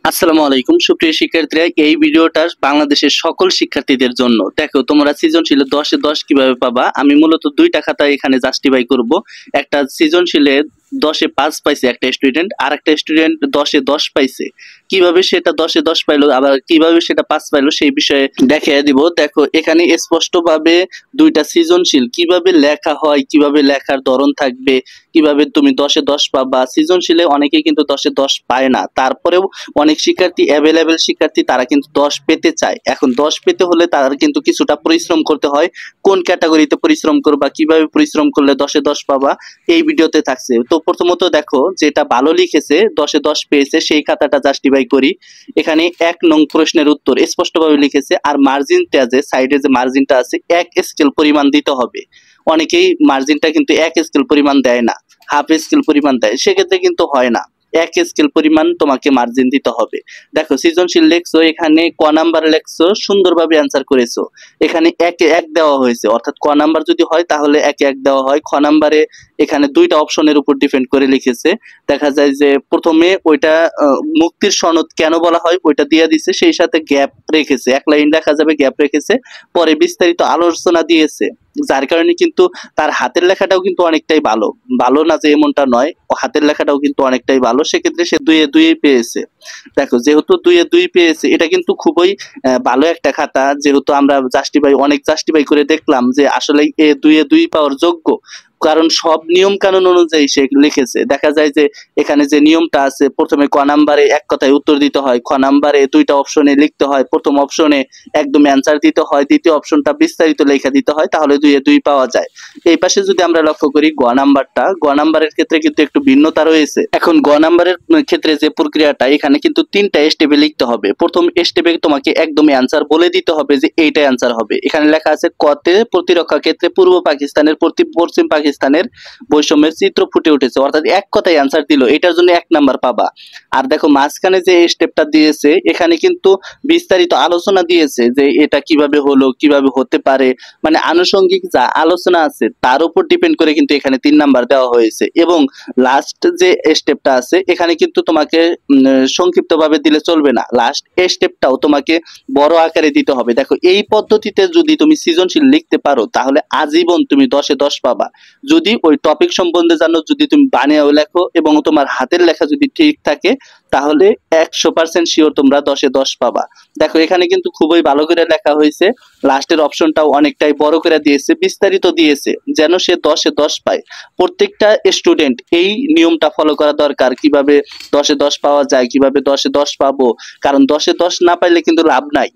আসসালামু আলাইকুম সুপ্রিয় শিক্ষার্থীরা, এই ভিডিওটা বাংলাদেশের সকল শিক্ষার্থীদের জন্য। দেখো, তোমরা সৃজনশীলে 10-এ 10 কিভাবে পাবা। আমি মূলত দুইটা খাতা এখানে জাস্টিফাই করব। একটা সৃজনশীলে 10-এ 5 পাইছে একটা স্টুডেন্ট, আর একটা স্টুডেন্ট 10-এ 10 পাইছে। কিভাবে সেটা 10-এ 10 পাইলো, আবার কিভাবে সেটা 5 পাইলো, সেই বিষয়ে দেখিয়ে দিব। দেখো, এখানে স্পষ্টভাবে দুইটা সৃজনশীল কিভাবে লেখা হয়, কিভাবে লেখার ধরন থাকবে, কিভাবে তুমি 10-এ 10 পাবা। সৃজনশীলে অনেকেই কিন্তু 10-এ 10 পায় না, তারপরেও অনেক শিক্ষার্থী, অ্যাভেলেবেল শিক্ষার্থী, তারা কিন্তু 10 পেতে চায়। এখন 10 পেতে হলে তার কিন্তু কিছুটা পরিশ্রম করতে হয়। কোন ক্যাটাগরিতে পরিশ্রম করবা, কিভাবে পরিশ্রম করলে 10-এ 10 পাবা, এই ভিডিওতে থাকছে। তো প্রথমত দেখো, যেটা ভালো লিখেছে 10-এ 10 পেয়েছে সেই খাতাটা জাস্টিফাই করি। এখানে 1 নং প্রশ্নের উত্তর স্পষ্টভাবে লিখেছে, আর মার্জিনটা যে সাইডে যে মার্জিনটা আছে 1 স্কেল পরিমাণ দিতে হবে। অনেকেই মার্জিনটা কিন্তু 1 স্কেল পরিমাণ দেয় না, হাফ স্কেল পরিমাণ দেয়, সেক্ষেত্রে কিন্তু হয় না। 1 স্কেল পরিমাণ তোমাকে মার্জিন দিতে হবে। দেখো, সৃজনশীল লেখছো, এখানে ক নাম্বার লেখছো, সুন্দরভাবে অ্যান্সার করেছো। এখানে 1-এ 1 দেওয়া হয়েছে, অর্থাৎ ক নাম্বার যদি হয় তাহলে 1-এ 1 দেওয়া হয়। খ নাম্বারে এখানে দুইটা অপশনের উপর ডিপেন্ড করে লিখেছে। দেখা যায় যে প্রথমে ওইটা মুক্তির সনদ কেন বলা হয় ওইটা দিয়ে দিছে, সেই সাথে গ্যাপ রেখেছে, 1 লাইন লেখা যাবে, গ্যাপ রেখেছে, পরে বিস্তারিত আলোচনা দিয়েছে। যার কারণে কিন্তু তার হাতের লেখাটাও কিন্তু অনেকটাই ভালো, ভালো না যে এমনটা নয়, হাতের লেখাটাও কিন্তু অনেকটাই ভালো, সেক্ষেত্রে সে 2-এ 2 পেয়েছে। দেখো, যেহেতু 2-এ 2 পেয়েছে, এটা কিন্তু খুবই ভালো একটা খাতা। যেহেতু আমরা অনেক জাস্টিফাই করে দেখলাম যে আসলে এ 2-এ 2 পাওয়ার যোগ্য, কারণ সব নিয়ম কানুন অনুযায়ী সে লিখেছে। দেখা যায় যে এখানে যে নিয়মটা আছে, প্রথমে ক নাম্বারে এক কথায় উত্তর দিতে হয়, খ নাম্বারে দুইটা অপশনে লিখতে হয়, প্রথম অপশনে একদম অ্যান্সার দিতে হয়, দ্বিতীয় অপশনটা বিস্তারিত লেখা দিতে হয়, তাহলে 2-এ 2 পাওয়া যায়। এই পাশে যদি আমরা লক্ষ্য করি গ নাম্বারটা, গ নাম্বারের ক্ষেত্রে কিন্তু একটু ভিন্নতা রয়েছে। এখন গ নাম্বারের ক্ষেত্রে যে প্রক্রিয়াটা, এখানে কিন্তু 3টা স্টেপে লিখতে হবে। প্রথম স্টেপে তোমাকে একদমই অ্যান্সার বলে দিতে হবে যে এইটাই অ্যান্সার হবে। এখানে লেখা আছে, কতে প্রতিরক্ষা ক্ষেত্রে পূর্ব পাকিস্তানের প্রতি পশ্চিম পাকিস্তানের বৈষম্যের চিত্র ফুটে উঠেছে, অর্থাৎ এক কথায় অ্যান্সার দিল, এটার জন্য 1 নাম্বার পাবা। আর দেখো, মাঝখানে যে স্টেপটা দিয়েছে, এখানে কিন্তু বিস্তারিত আলোচনা দিয়েছে যে এটা কিভাবে হলো, কিভাবে হতে পারে, মানে আনুষঙ্গিক যা আলোচনা আছে তার উপর ডিপেন্ড করে কিন্তু এখানে 3 নাম্বার দেওয়া হয়েছে। এবং লাস্ট যে স্টেপটা আছে, এখানে কিন্তু তোমাকে সংক্ষিপ্তভাবে দিলে চলবে না, লাস্ট স্টেপটাও তোমাকে বড় আকারে দিতে হবে। দেখো, এই পদ্ধতিতে যদি তুমি সৃজনশীল লিখতে পারো তাহলে আজীবন তুমি 10-এ 10 পাবা। যদি ওই টপিক সম্বন্ধে জানো, যদি তুমি বানিয়েও লেখো এবং তোমার হাতের লেখা যদি ঠিক থাকে, তাহলে 100% শিওর তোমরা 10-এ 10 পাবা। দেখো, এখানে কিন্তু খুবই ভালো করে লেখা হয়েছে, লাস্টের অপশনটাও অনেকটাই বড় করে দিয়েছে, বিস্তারিত দিয়েছে, যেন সে 10-এ 10 পায়। প্রত্যেকটা স্টুডেন্ট এই নিয়মটা ফলো করা দরকার, কিভাবে 10-এ 10 পাওয়া যায়, কিভাবে 10-এ 10 পাবো। কারণ 10-এ 10 না পাইলে কিন্তু লাভ নাই।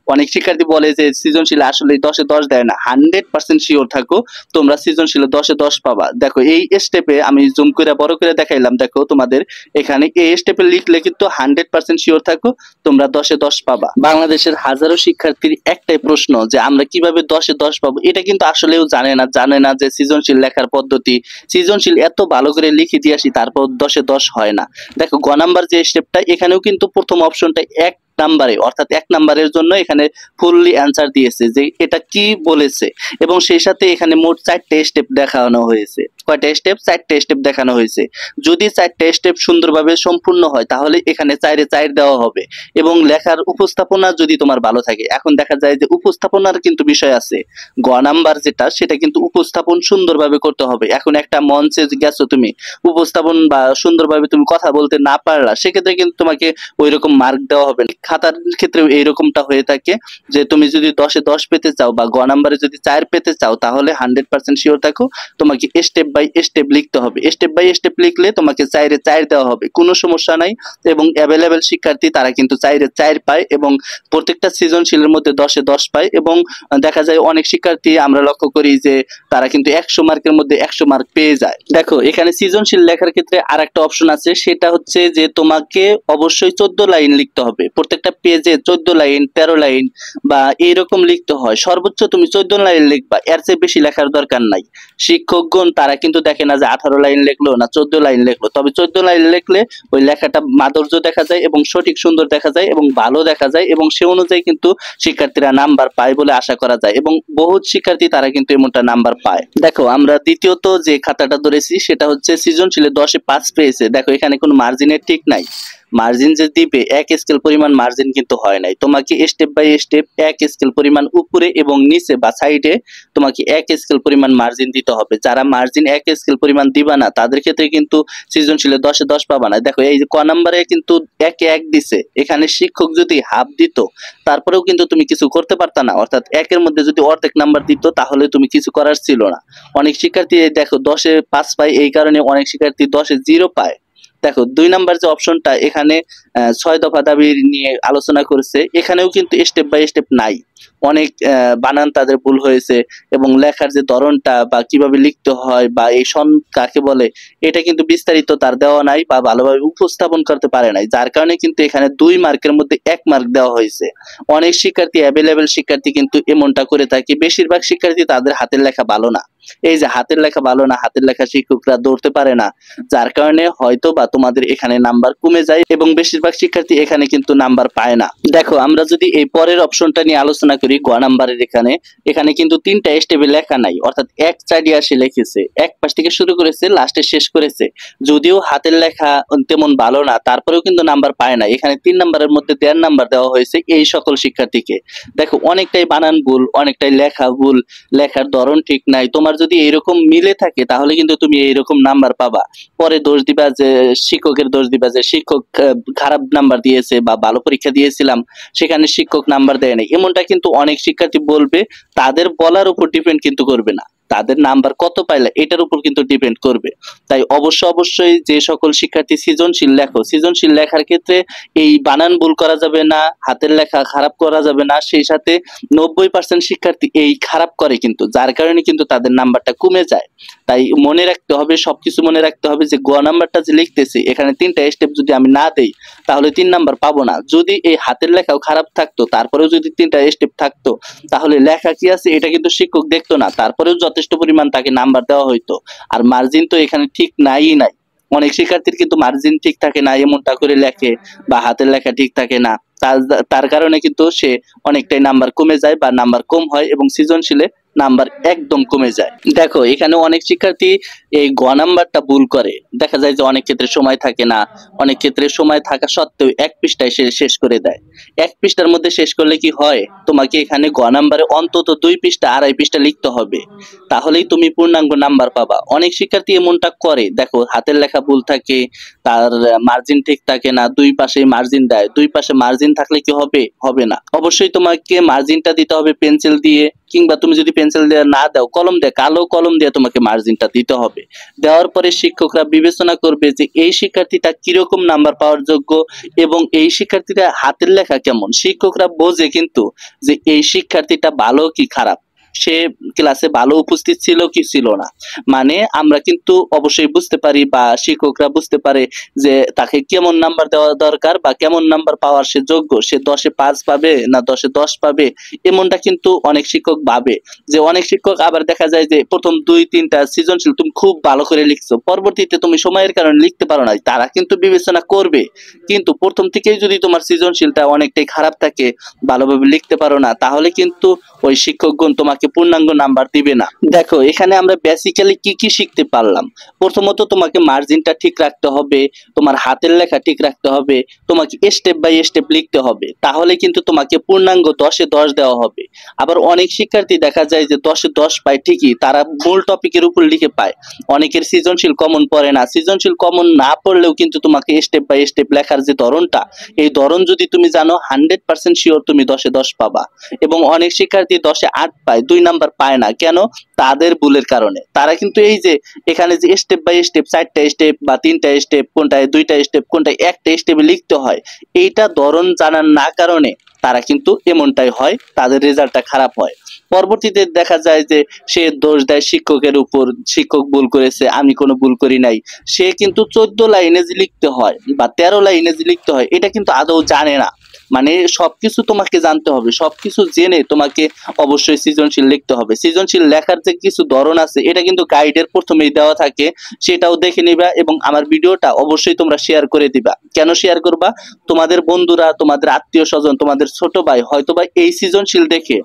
অনেক শিক্ষার্থী বলে যে সৃজনশীল আসলে 10-এ 10 দেয় না। 100% শিওর থাকো তোমরা সৃজনশীলে 10-এ 10 পাবা। দেখো, এই স্টেপে আমি জুম করে বড় করে দেখাইলাম, দেখো তোমাদের এখানে এই স্টেপে লিখলে কিন্তু 100% শিওর থাকো তোমরা 10-এ 10 পাবা। বাংলাদেশের হাজারো শিক্ষার্থীর একটাই প্রশ্ন যে আমরা কিভাবে 10-এ 10 পাবো, এটা কিন্তু আসলেও জানে না যে সৃজনশীল লেখার পদ্ধতি। সৃজনশীল এত ভালো করে লিখে দিয়ে আসি, তারপর 10-এ 10 হয় না। দেখো, গ নাম্বার যে স্টেপটা, এখানেও কিন্তু প্রথম অপশনটা 1 নাম্বারে, অর্থাৎ 1 নাম্বারের জন্য এখানে ফুললি অ্যান্সার দিয়েছে যে এটা কি বলেছে, এবং সেই সাথে এখানে মোট 4টে স্টেপ দেখানো হয়েছে। কয়টা স্টেপ? 4টে স্টেপ দেখানো হয়েছে। যদি 4টে স্টেপ সুন্দরভাবে সম্পূর্ণ হয় তাহলে এখানে 4-এ 4 দেওয়া হবে। এবং লেখার উপস্থাপনা যদি তোমার ভালো থাকে, এখন দেখা যায় যে উপস্থাপনার কিন্তু বিষয় আছে। গ নাম্বার যেটা, সেটা কিন্তু উপস্থাপন সুন্দরভাবে করতে হবে। এখন একটা মঞ্চে গেছো তুমি, উপস্থাপন বা সুন্দরভাবে তুমি কথা বলতে না পারলা, সেক্ষেত্রে কিন্তু তোমাকে ওইরকম মার্ক দেওয়া হবে না। খাতার ক্ষেত্রেও এইরকমটা হয়ে থাকে যে তুমি যদি 10-এ 10 পেতে চাও বা গ নাম্বারে যদি 4 পেতে চাও, তাহলে 100% শিওর থাকো তোমাকে স্টেপ বাই স্টেপ লিখতে হবে। স্টেপ বাই স্টেপ লিখলে তোমাকে 4-এ 4 দেওয়া হবে, কোনো সমস্যা নাই। এবং অ্যাভেলেবেল শিক্ষার্থী তারা কিন্তু 4-এ 4 পায়, এবং প্রত্যেকটা সৃজনশীলের মধ্যে 10-এ 10 পায়। এবং দেখা যায় অনেক শিক্ষার্থী আমরা লক্ষ্য করি যে তারা কিন্তু 100 মার্কের মধ্যে 100 মার্ক পেয়ে যায়। দেখো, এখানে সৃজনশীল লেখার ক্ষেত্রে আরেকটা অপশন আছে, সেটা হচ্ছে যে তোমাকে অবশ্যই 14 লাইন লিখতে হবে। প্রত্যেকটা পেজে 14 লাইন, 13 লাইন বা এইরকম লিখতে হয়। সর্বোচ্চ তুমি 14 লাইন লিখবা, এর চেয়ে বেশি লেখার দরকার নাই। শিক্ষকগণ তারা কিন্তু দেখে না যে 18 লাইন লিখলো না 14 লাইন লিখলো, তবে 14 লাইন লিখলে ওই লেখাটা মাধুর্য দেখা যায় এবং সঠিক সুন্দর দেখা যায় এবং ভালো দেখা যায়, এবং সে অনুযায়ী কিন্তু শিক্ষার্থীরা নাম্বার পায় বলে আশা করা যায়, এবং বহুত শিক্ষার্থী তারা কিন্তু এমনটা নাম্বার পায়। দেখো, আমরা দ্বিতীয়ত যে খাতাটা ধরেছি সেটা হচ্ছে সৃজনশীলে 10-এ 5 পেয়েছে। দেখো, এখানে কোনো মার্জিনের ঠিক নাই, মার্জিন যে দিবে এক স্কেল পরিমাণ মার্জিন কিন্তু হয় নাই, তোমাকে স্টেপ বাই স্টেপ এক স্কেল পরিমাণ উপরে এবং নিচে বা সাইডে তোমাকে এক স্কেল পরিমাণ মার্জিন দিতে হবে। যারা মার্জিন এক স্কেল পরিমাণ দিবা না তাদের ক্ষেত্রে কিন্তু সৃজনশীলে 10-এ 10 পাবা না। দেখো এই যে ক নাম্বারে কিন্তু 1-এ 1 দিছে, এখানে শিক্ষক যদি হাফ দিত তারপরেও কিন্তু তুমি কিছু করতে পারতা না, অর্থাৎ একের মধ্যে যদি অর্ধেক নাম্বার দিত তাহলে তুমি কিছু করার ছিল না। অনেক শিক্ষার্থী দেখো 10-এ 5 পায়, এই কারণে অনেক শিক্ষার্থী 10-এ 0 পায়। দেখো 2 নাম্বার যে অপশনটা এখানে 6 দফা দাবি নিয়ে আলোচনা করেছে, এখানেও কিন্তু স্টেপ বাই স্টেপ নাই। অনেক বানান তাদের ভুল হয়েছে এবং লেখার যে ধরনটা বা কিভাবে লিখতে হয় বা এই সন কাকে বলে এটা কিন্তু বিস্তারিত তার দেওয়া নাই বা ভালোভাবে উপস্থাপন করতে পারে নাই, যার কারণে কিন্তু এখানে 2 মার্কের মধ্যে 1 মার্ক দেওয়া হয়েছে। অনেক শিক্ষার্থী অ্যাভেলেবেল শিক্ষার্থী কিন্তু এমনটা করে থাকে, বেশিরভাগ শিক্ষার্থী তাদের হাতের লেখা ভালো না। এই যে হাতের লেখা ভালো না, হাতের লেখা শিক্ষকরা ধরতে পারে না, যার কারণে হয়তো বা তোমাদের এখানে নাম্বার কমে যায় এবং বেশিরভাগ শিক্ষার্থী এখানে কিন্তু নাম্বার পায় না। দেখো আমরা যদি এই পরের অপশনটা নিয়ে আলোচনা করি, গ নাম্বারের এখানে কিন্তু 3টা স্টেপে লেখা নাই, অর্থাৎ এক সাইডে আসে লিখেছে, এক পাশ থেকে শুরু করেছে লাস্টে শেষ করেছে। যদিও হাতের লেখা তেমন ভালো না তারপরেও কিন্তু নাম্বার পায় না। এখানে 3 নাম্বারের মধ্যে 1.5 নাম্বার দেওয়া হয়েছে এই সকল শিক্ষার্থীকে। দেখো অনেকটাই বানান ভুল, অনেকটাই লেখা ভুল, লেখার ধরন ঠিক নাই। তোমার যদি এরকম মিলে থাকে তাহলে কিন্তু তুমি এইরকম নাম্বার পাবা। পরে দোষ দিবা যে শিক্ষকের দোষ দিবা যে শিক্ষক খারাপ নাম্বার দিয়েছে বা ভালো পরীক্ষা দিয়েছিলাম সেখানে শিক্ষক নাম্বার দেয় নাই, এমনটা কিন্তু অনেক শিক্ষার্থী বলবে। তাদের বলার উপর ডিপেন্ড কিন্তু করবে না, তাদের নাম্বার কত পাইলে এটার উপর কিন্তু ডিপেন্ড করবে। তাই অবশ্যই যে সকল শিক্ষার্থী সৃজনশীল লেখো, সৃজনশীল লেখার ক্ষেত্রে এই বানান ভুল করা যাবে না, হাতের লেখা খারাপ করা যাবে না। সেই সাথে 90% শিক্ষার্থী এই খারাপ করে কিন্তু, যার কারণে কিন্তু তাদের নাম্বারটা কমে যায়। তাই মনে রাখতে হবে, সবকিছু মনে রাখতে হবে যে গ নাম্বারটা যে লিখতেছি এখানে 3টা স্টেপ যদি আমি না দেই তাহলে 3 নাম্বার পাবো না। যদি এই হাতের লেখাও খারাপ থাকতো তারপরেও যদি 3টা স্টেপ থাকতো তাহলে লেখা কি আছে এটা কিন্তু শিক্ষক দেখতো না, তারপরেও যথেষ্ট পরিমাণ তাকে নাম্বার দেওয়া হইতো। আর মার্জিন তো এখানে ঠিক নাই। অনেক শিক্ষার্থীর কিন্তু মার্জিন ঠিক থাকে না, এমনটা করে লেখে বা হাতের লেখা ঠিক থাকে না, তার কারণে কিন্তু সে অনেকটাই নাম্বার কমে যায় বা নাম্বার কম হয় এবং সৃজনশীলে নাম্বার একদম কমে যায়। দেখো এখানে অনেক শিক্ষার্থী এই গ নাম্বারটা ভুল করে, দেখা যায় যে অনেক ক্ষেত্রে সময় থাকে না, অনেক ক্ষেত্রে সময় থাকা সত্ত্বেও এক পৃষ্ঠায় সে শেষ করে দেয়। এক পৃষ্ঠার মধ্যে শেষ করলে কি হয়, তোমাকে এখানে গ নাম্বারে অন্তত 2 পৃষ্ঠা 2.5 পৃষ্ঠা লিখতে হবে, তাহলেই তুমি পূর্ণাঙ্গ নাম্বার পাবা। অনেক শিক্ষার্থী এমনটা করে, দেখো হাতের লেখা ভুল থাকে, তার মার্জিন ঠিক থাকে না, 2 পাশে মার্জিন দেয়, 2 পাশে মার্জিন থাকলে কি হবে, হবে না। অবশ্যই তোমাকে মার্জিনটা দিতে হবে পেন্সিল দিয়ে, কিংবা তুমি যদি পেন্সিল দিয়ে না দাও কলম দিয়ে, কালো কলম দিয়ে তোমাকে মার্জিনটা দিতে হবে। দেওয়ার পরে শিক্ষকরা বিবেচনা করবে যে এই শিক্ষার্থীটা কিরকম নাম্বার পাওয়ার যোগ্য এবং এই শিক্ষার্থীটা হাতের লেখা কেমন। শিক্ষকরা বোঝে কিন্তু যে এই শিক্ষার্থীটা ভালো কি খারাপ, সে ক্লাসে ভালো উপস্থিত ছিল কি ছিল না। মানে আমরা কিন্তু অবশ্যই বুঝতে পারি বা শিক্ষকরা বুঝতে পারে যে তাকে কেমন নাম্বার দেওয়া দরকার বা কেমন নাম্বার পাওয়ার সে যোগ্য, সে 10-এ 5 পাবে না 10-এ 10 পাবে, এমনটা কিন্তু অনেক শিক্ষক ভাবে। যে অনেক শিক্ষক আবার দেখা যায় যে প্রথম 2-3টা সৃজনশীল তুমি খুব ভালো করে লিখছো, পরবর্তীতে তুমি সময়ের কারণে লিখতে পারো না, তারা কিন্তু বিবেচনা করবে। কিন্তু প্রথম থেকেই যদি তোমার সৃজনশীলটা অনেকটাই খারাপ থাকে, ভালোভাবে লিখতে পারো না, তাহলে কিন্তু ওই শিক্ষকগণ তোমাকে পূর্ণাঙ্গ নাম্বার দিবে না। দেখো এখানে আমরা বেসিক্যালি কি কি শিখতে পারলাম। প্রথমত তোমাকে মার্জিনটা ঠিক রাখতে হবে, তোমার হাতের লেখা ঠিক রাখতে হবে, তোমাকে স্টেপ বাই স্টেপ লিখতে হবে, তাহলে কিন্তু তোমাকে পূর্ণাঙ্গ 10-এ 10 দেওয়া হবে। আবার অনেক শিক্ষার্থী দেখা যায় যে 10-এ 10 পায় ঠিকই, তারা মূল টপিকের উপর লিখে পায়, অনেকের সৃজনশীল কমন পড়ে না। সৃজনশীল কমন না পড়লেও কিন্তু তোমাকে স্টেপ বাই স্টেপ লেখার যে ধরনটা, এই ধরন যদি তুমি জানো 100% শিওর তুমি 10-এ 10 পাবা। এবং অনেক শিক্ষার্থী 10-এ 8 পায়, 2 নাম্বার পায় না, কেন? তাদের ভুলের কারণে। তারা কিন্তু এই যে এখানে যে স্টেপ বাই স্টেপ 4টা স্টেপ বা 3টা স্টেপ, কোনটায় 2টা স্টেপ, কোনটায় একটা স্টেপে লিখতে হয়, এইটা ধরন জানার না কারণে তারা কিন্তু এমনটাই হয়, তাদের রেজাল্টটা খারাপ হয়। পরবর্তীতে দেখা যায় যে সে দোষ দেয় শিক্ষকের উপর, শিক্ষক ভুল করেছে, আমি কোনো ভুল করি নাই। সে কিন্তু 14 লাইনে যে লিখতে হয় বা 13 লাইনে যে লিখতে হয় এটা কিন্তু আদৌ জানে না। মানে সবকিছু তোমাকে জানতে হবে, সবকিছু জেনে তোমাকে অবশ্যই সৃজনশীল লিখতে হবে। সৃজনশীল লেখার যে কিছু ধরন আছে এটা কিন্তু গাইডের প্রথমেই দেওয়া থাকে, সেটাও দেখে নিবা এবং আমার ভিডিওটা অবশ্যই তোমরা শেয়ার করে দিবা। কেন শেয়ার করবা? তোমাদের বন্ধুরা, তোমাদের আত্মীয় স্বজন, তোমাদের ছোট ভাই হয়তোবা এই সৃজনশীল দেখে,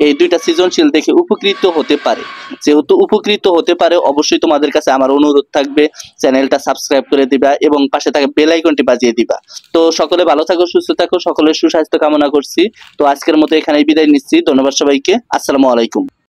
এই দুইটা সৃজনশীল দেখে উপকৃত হতে পারে। যেহেতু উপকৃত হতে পারে, অবশ্যই তোমাদের কাছে আমার অনুরোধ থাকবে চ্যানেলটা সাবস্ক্রাইব করে দিবা এবং পাশে থাকা বেল আইকনটি বাজিয়ে দিবা। তো সকলে ভালো থাকো, সুস্থ থাকো, সকলের সুস্বাস্থ্য কামনা করছি। তো আজকের মতো এখানেই বিদায় নিচ্ছি। ধন্যবাদ সবাইকে। আসসালামু আলাইকুম।